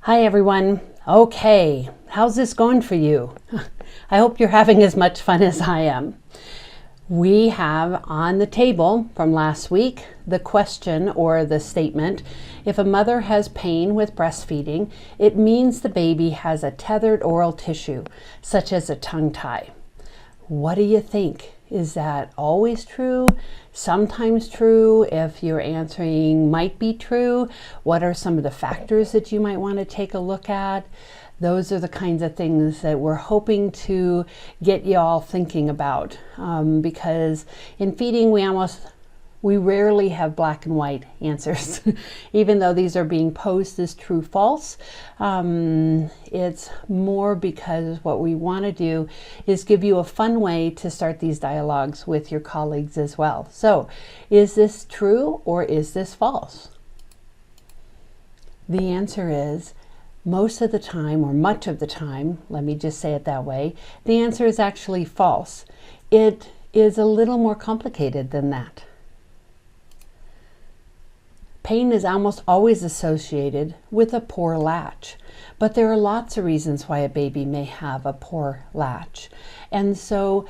Hi everyone. Okay, how's this going for you? I hope you're having as much fun as I am. We have on the table from last week the question or the statement, if a mother has pain with breastfeeding, it means the baby has a tethered oral tissue, such as a tongue tie. What do you think? Is that always true? Sometimes true? If you're answering might be true, what are some of the factors that you might want to take a look at? Those are the kinds of things that we're hoping to get you all thinking about, because in feeding we rarely have black and white answers. Even though these are being posed as true false, it's more because what we want to do is give you a fun way to start these dialogues with your colleagues as well. So, is this true or is this false? The answer is most of the time, or much of the time, let me just say it that way, the answer is actually false. It is a little more complicated than that. Pain is almost always associated with a poor latch, but there are lots of reasons why a baby may have a poor latch. And so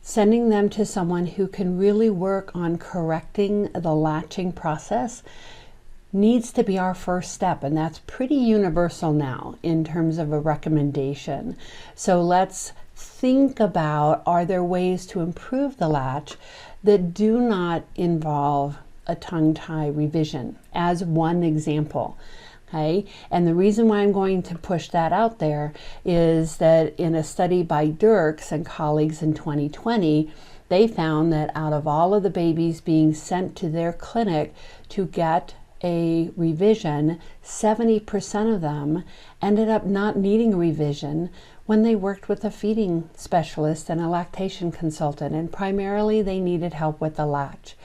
sending them to someone who can really work on correcting the latching process needs to be our first step, and that's pretty universal now in terms of a recommendation. So let's think about, are there ways to improve the latch that do not involve a tongue tie revision as one example. Okay, and the reason why I'm going to push that out there is that in a study by Diercks and colleagues in 2020, they found that out of all of the babies being sent to their clinic to get a revision, 70% of them ended up not needing a revision when they worked with a feeding specialist and a lactation consultant, and primarily they needed help with the latch.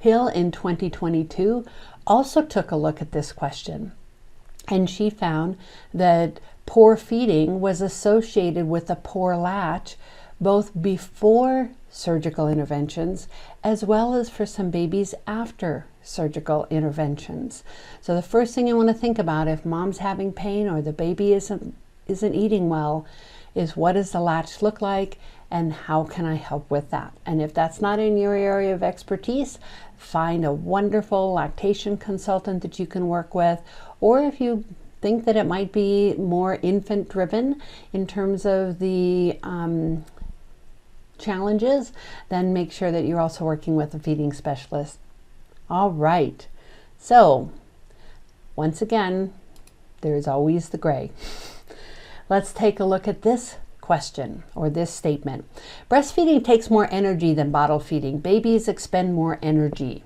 Hill in 2022 also took a look at this question, and she found that poor feeding was associated with a poor latch both before surgical interventions as well as for some babies after surgical interventions. So the first thing you want to think about if mom's having pain or the baby isn't eating well is, what does the latch look like and how can I help with that? And if that's not in your area of expertise, find a wonderful lactation consultant that you can work with, or if you think that it might be more infant driven in terms of the challenges, then make sure that you're also working with a feeding specialist. All right, so once again, there's always the gray. Let's take a look at this question or this statement. Breastfeeding takes more energy than bottle feeding. Babies expend more energy.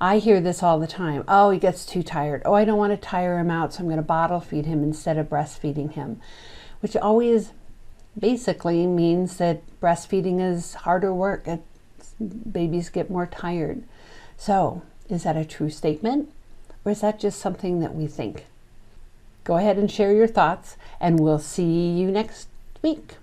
I hear this all the time. Oh, he gets too tired. Oh, I don't want to tire him out, so I'm going to bottle feed him instead of breastfeeding him, which always basically means that breastfeeding is harder work. Babies get more tired. So, is that a true statement, or is that just something that we think? Go ahead and share your thoughts, and we'll see you next week.